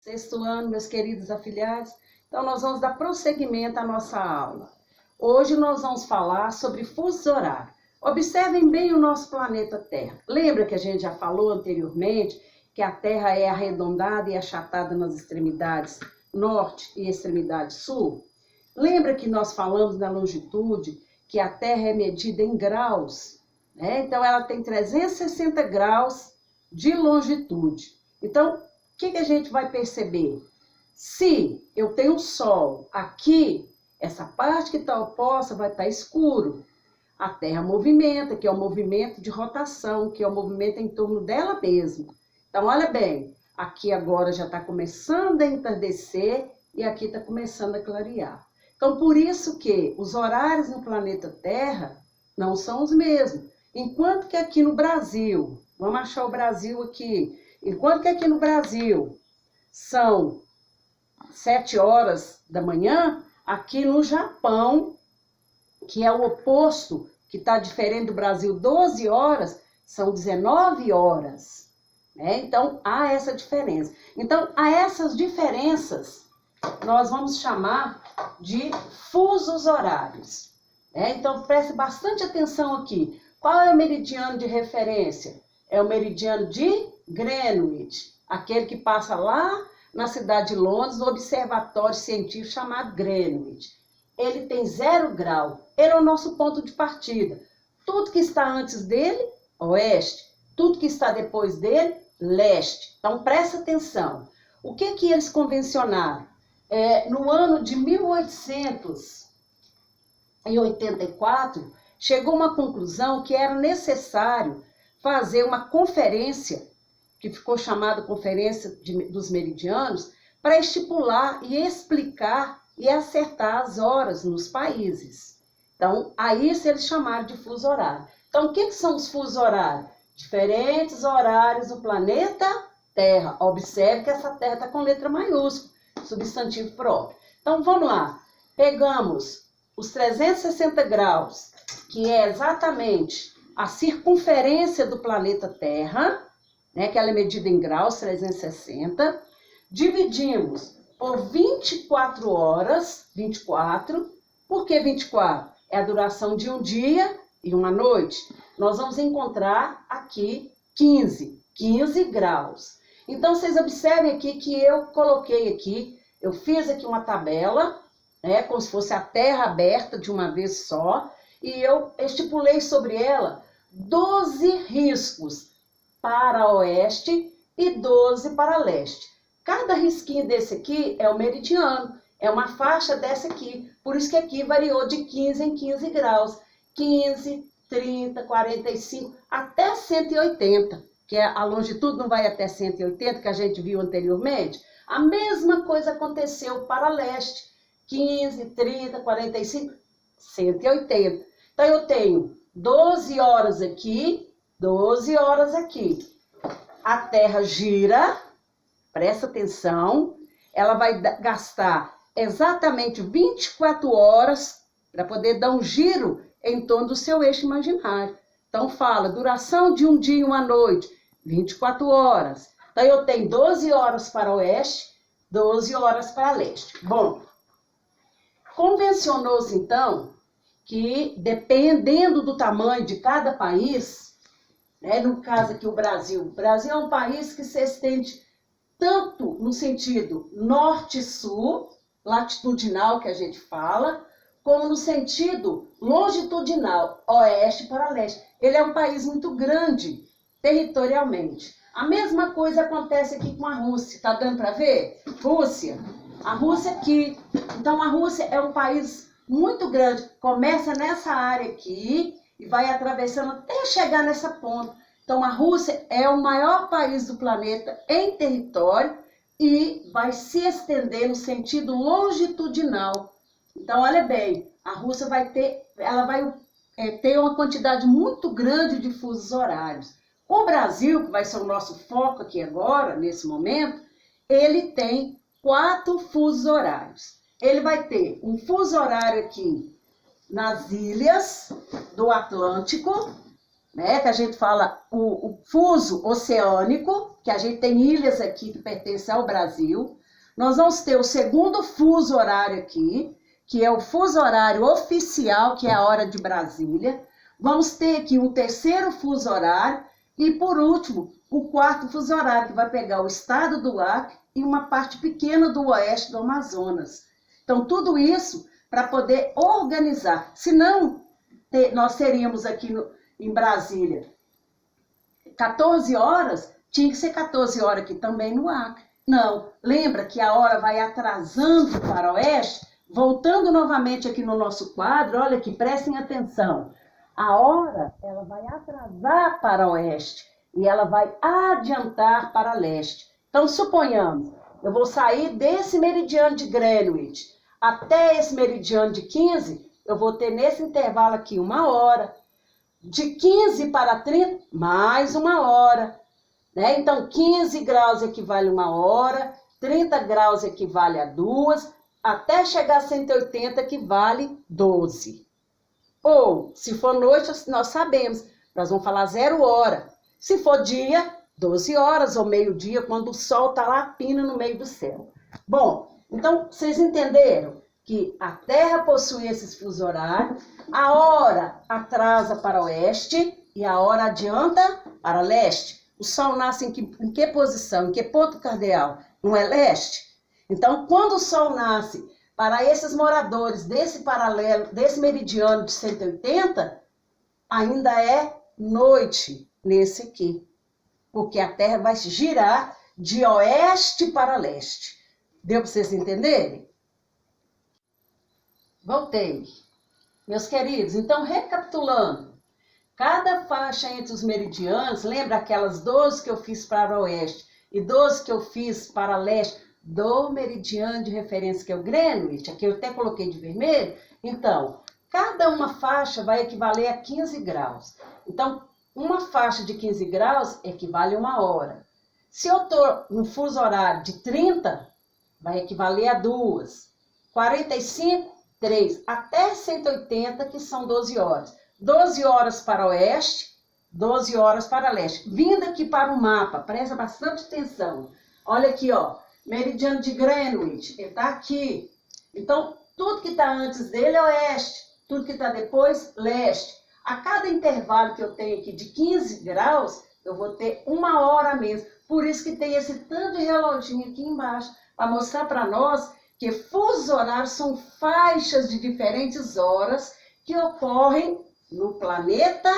Sexto ano, meus queridos afiliados. Então, nós vamos dar prosseguimento à nossa aula. Hoje nós vamos falar sobre fuso horário. Observem bem o nosso planeta Terra. Lembra que a gente já falou anteriormente que a Terra é arredondada e achatada nas extremidades norte e extremidade sul? Lembra que nós falamos da longitude, que a Terra é medida em graus, né? Então, ela tem 360 graus de longitude. Então, o que a gente vai perceber? Se eu tenho o Sol aqui, essa parte que está oposta vai estar escuro. A Terra movimenta, que é o movimento de rotação, que é o movimento em torno dela mesma. Então, olha bem, aqui agora já está começando a entardecer e aqui está começando a clarear. Então, por isso que os horários no planeta Terra não são os mesmos. Enquanto que aqui no Brasil, vamos achar o Brasil aqui, enquanto que aqui no Brasil são 7 horas da manhã, aqui no Japão, que é o oposto, que está diferente do Brasil, 12 horas, são 19 horas. Né? Então, há essa diferença. Então, a essas diferenças, nós vamos chamar de fusos horários. Né? Então, preste bastante atenção aqui. Qual é o meridiano de referência? É o meridiano de Greenwich, aquele que passa lá na cidade de Londres, no observatório científico chamado Greenwich. Ele tem 0 grau, ele é o nosso ponto de partida. Tudo que está antes dele, oeste. Tudo que está depois dele, leste. Então, presta atenção. O que eles convencionaram? No ano de 1884, chegou a uma conclusão que era necessário fazer uma conferência, que ficou chamada Conferência dos Meridianos, para estipular e explicar e acertar as horas nos países. Então, a isso eles chamaram de fuso horário. Então, o que são os fusos horários? Diferentes horários do planeta Terra. Observe que essa Terra está com letra maiúscula, substantivo próprio. Então, vamos lá. Pegamos os 360 graus, que é exatamente a circunferência do planeta Terra, né, que ela é medida em graus, 360, dividimos por 24 horas, 24, por que 24? É a duração de um dia e uma noite. Nós vamos encontrar aqui 15 graus. Então, vocês observem aqui que eu coloquei aqui, eu fiz aqui uma tabela, né, como se fosse a Terra aberta de uma vez só, e eu estipulei sobre ela 12 riscos para oeste e 12 para leste. Cada risquinho desse aqui é o meridiano, é uma faixa dessa aqui. Por isso que aqui variou de 15 em 15 graus. 15, 30, 45, até 180, que a longitude não vai até 180, que a gente viu anteriormente. A mesma coisa aconteceu para leste. 15, 30, 45, 180. Então, eu tenho 12 horas aqui, 12 horas aqui. A Terra gira, presta atenção, ela vai gastar exatamente 24 horas para poder dar um giro em torno do seu eixo imaginário. Então, fala, duração de um dia e uma noite, 24 horas. Então, eu tenho 12 horas para oeste, 12 horas para leste. Bom, convencionou-se, então, que dependendo do tamanho de cada país, né, no caso aqui o Brasil é um país que se estende tanto no sentido norte-sul, latitudinal que a gente fala, como no sentido longitudinal, oeste para leste. Ele é um país muito grande, territorialmente. A mesma coisa acontece aqui com a Rússia. Está dando para ver? Rússia. A Rússia aqui. Então, a Rússia é um país muito grande. Começa nessa área aqui e vai atravessando até chegar nessa ponta. Então, a Rússia é o maior país do planeta em território e vai se estender no sentido longitudinal. Então, olha bem, a Rússia vai ter uma quantidade muito grande de fusos horários. O Brasil, que vai ser o nosso foco aqui agora, nesse momento, ele tem 4 fusos horários. Ele vai ter um fuso horário aqui nas ilhas do Atlântico, né, que a gente fala o fuso oceânico, que a gente tem ilhas aqui que pertencem ao Brasil. nós vamos ter o segundo fuso horário aqui, que é o fuso horário oficial, que é a hora de Brasília. Vamos ter aqui um terceiro fuso horário e, por último, o quarto fuso horário, que vai pegar o estado do Acre e uma parte pequena do oeste do Amazonas. Então, tudo isso para poder organizar. Senão, nós teríamos aqui em Brasília 14 horas, tinha que ser 14 horas aqui também no Acre. Não, lembra que a hora vai atrasando para o oeste? Voltando novamente aqui no nosso quadro, olha aqui, prestem atenção. A hora, ela vai atrasar para o oeste e ela vai adiantar para leste. Então, suponhamos, eu vou sair desse meridiano de Greenwich até esse meridiano de 15, eu vou ter nesse intervalo aqui 1 hora. De 15 para 30, mais 1 hora. Né? Então, 15 graus equivale a 1 hora, 30 graus equivale a 2, até chegar a 180 equivale 12. Ou, se for noite, nós sabemos, nós vamos falar 0 hora. Se for dia, 12 horas ou meio-dia, quando o sol está lá, pina no meio do céu. Bom, então, vocês entenderam que a Terra possui esses fusos horários, a hora atrasa para oeste e a hora adianta para leste. O Sol nasce em que posição, em que ponto cardeal? Não é leste? Então, quando o Sol nasce para esses moradores desse paralelo, desse meridiano de 180, ainda é noite nesse aqui. Porque a Terra vai girar de oeste para leste. Deu para vocês entenderem? Voltei. Meus queridos, então recapitulando, cada faixa entre os meridianos, lembra aquelas 12 que eu fiz para o oeste e 12 que eu fiz para leste, do meridiano de referência que é o Greenwich, aqui eu até coloquei de vermelho, então, cada uma faixa vai equivaler a 15 graus. Então, uma faixa de 15 graus equivale a 1 hora. Se eu estou no fuso horário de 30, vai equivaler a 2. 45, 3, até 180, que são 12 horas. 12 horas para o oeste, 12 horas para leste. Vindo aqui para o mapa, presta bastante atenção. Olha aqui, ó, meridiano de Greenwich, ele está aqui. Então, tudo que está antes dele é oeste, tudo que está depois, leste. A cada intervalo que eu tenho aqui de 15 graus, eu vou ter 1 hora mesmo. Por isso que tem esse tanto de reloginho aqui embaixo, para mostrar para nós que fusos horários são faixas de diferentes horas que ocorrem no planeta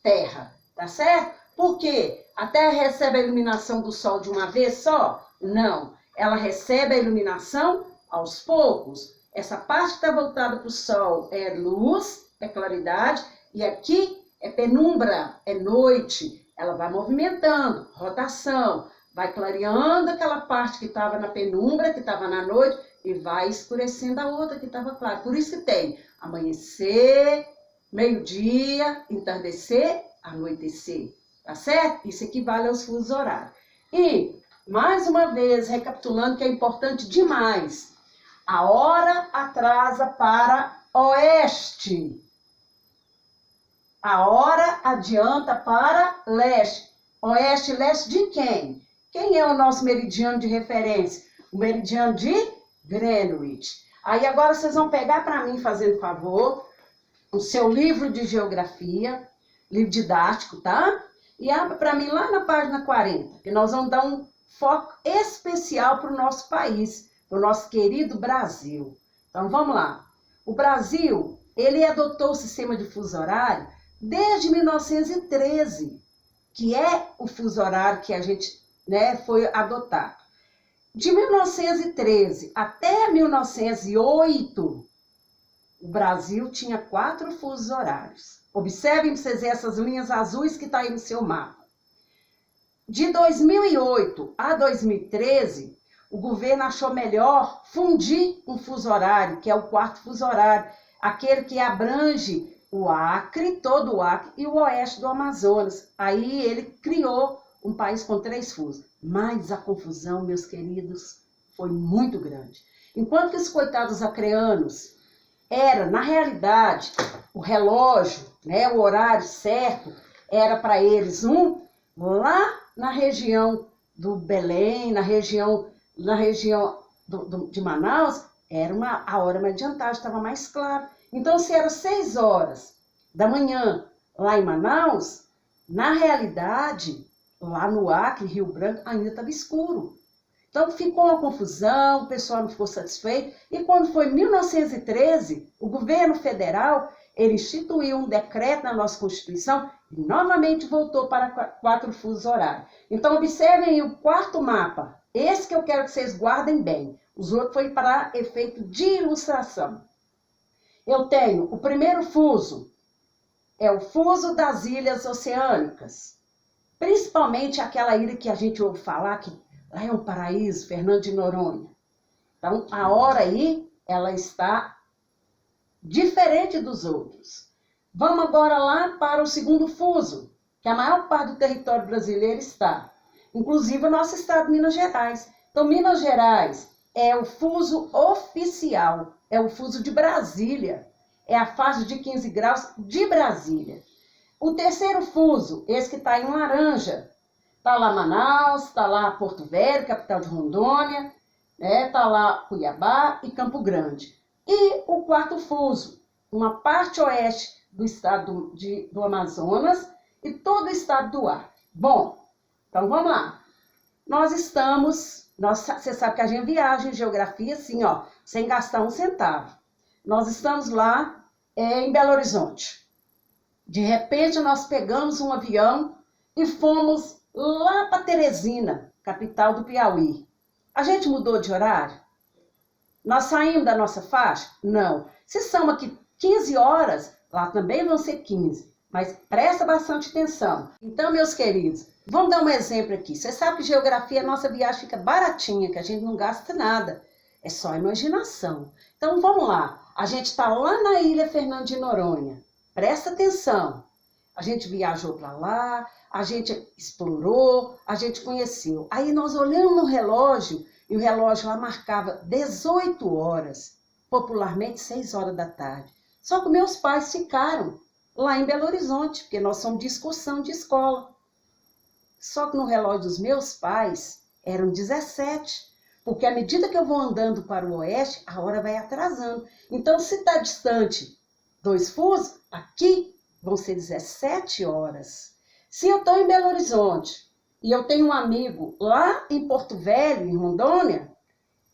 Terra, tá certo? Por quê? A Terra recebe a iluminação do Sol de uma vez só? Não, ela recebe a iluminação aos poucos. Essa parte que está voltada para o Sol é luz, é claridade, e aqui é penumbra, é noite. Ela vai movimentando, rotação, vai clareando aquela parte que estava na penumbra, que estava na noite, e vai escurecendo a outra que estava clara. Por isso que tem amanhecer, meio-dia, entardecer, anoitecer. Tá certo? Isso equivale aos fusos horários. E, mais uma vez, recapitulando que é importante demais, a hora atrasa para oeste. A hora adianta para leste. Oeste e leste de quem? Quem é o nosso meridiano de referência? O meridiano de Greenwich. Aí agora vocês vão pegar para mim, fazendo favor, o seu livro de geografia, livro didático, tá? E abra para mim lá na página 40, que nós vamos dar um foco especial para o nosso país, para o nosso querido Brasil. Então vamos lá. O Brasil, ele adotou o sistema de fuso horário desde 1913, que é o fuso horário que a gente, foi adotado. De 1913 até 1908, o Brasil tinha 4 fusos horários. Observem para vocês essas linhas azuis que estão aí no seu mapa. De 2008 a 2013, o governo achou melhor fundir um fuso horário, que é o 4º fuso horário, aquele que abrange o Acre, todo o Acre, e o oeste do Amazonas. Aí ele criou um país com 3 fusos. Mas a confusão, meus queridos, foi muito grande. Enquanto que os coitados acreanos era, na realidade, o relógio, o horário certo, era para eles lá na região do Belém, na região de Manaus, era a hora mais adiantada, estava mais claro. Então, se era 6 horas da manhã lá em Manaus, na realidade, lá no Acre, Rio Branco, ainda estava escuro. Então, ficou uma confusão, o pessoal não ficou satisfeito. E quando foi em 1913, o governo federal, ele instituiu um decreto na nossa Constituição e novamente voltou para 4 fusos horários. Então, observem aí o quarto mapa. Esse que eu quero que vocês guardem bem. Os outros foi para efeito de ilustração. Eu tenho o primeiro fuso, é o fuso das ilhas oceânicas. Principalmente aquela ilha que a gente ouve falar, que lá é um paraíso, Fernando de Noronha. Então, a hora aí, ela está diferente dos outros. Vamos agora lá para o segundo fuso, que a maior parte do território brasileiro está. Inclusive o nosso estado de Minas Gerais. Então, Minas Gerais é o fuso oficial, é o fuso de Brasília. É a faixa de 15 graus de Brasília. O terceiro fuso, esse que está em laranja, está lá Manaus, está lá Porto Velho, capital de Rondônia, está lá Cuiabá e Campo Grande. E o quarto fuso, uma parte oeste do estado do Amazonas e todo o estado do Acre. Bom, então vamos lá. Você sabe que a gente viaja em geografia assim, ó, sem gastar um centavo. Nós estamos lá em Belo Horizonte. De repente, nós pegamos um avião e fomos lá para Teresina, capital do Piauí. A gente mudou de horário? Nós saímos da nossa faixa? Não. Se são aqui 15 horas, lá também vão ser 15. Mas presta bastante atenção. Então, meus queridos, vamos dar um exemplo aqui. Você sabe que geografia, a nossa viagem fica baratinha, que a gente não gasta nada. É só imaginação. Então, vamos lá. A gente está lá na ilha Fernando de Noronha. Presta atenção. A gente viajou para lá, a gente explorou, a gente conheceu. Aí nós olhamos no relógio, e o relógio lá marcava 18 horas, popularmente 6 horas da tarde. Só que meus pais ficaram lá em Belo Horizonte, porque nós somos de excursão de escola. Só que no relógio dos meus pais eram 17, porque à medida que eu vou andando para o oeste, a hora vai atrasando. Então, se está distante 2 fusos, aqui vão ser 17 horas. Se eu estou em Belo Horizonte e eu tenho um amigo lá em Porto Velho, em Rondônia,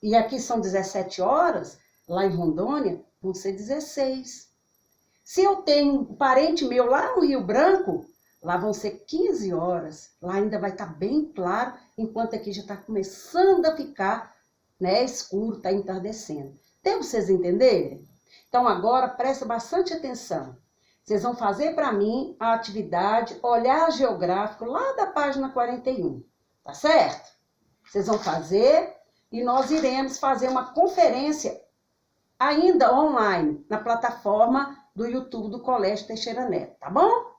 e aqui são 17 horas, lá em Rondônia vão ser 16. Se eu tenho um parente meu lá no Rio Branco, lá vão ser 15 horas. Lá ainda vai estar bem claro, enquanto aqui já está começando a ficar, escuro, está entardecendo. Tem para vocês entenderem? Então agora presta bastante atenção. Vocês vão fazer para mim a atividade Olhar Geográfico lá da página 41, tá certo? Vocês vão fazer e nós iremos fazer uma conferência ainda online na plataforma do YouTube do Colégio Teixeira Neto, tá bom?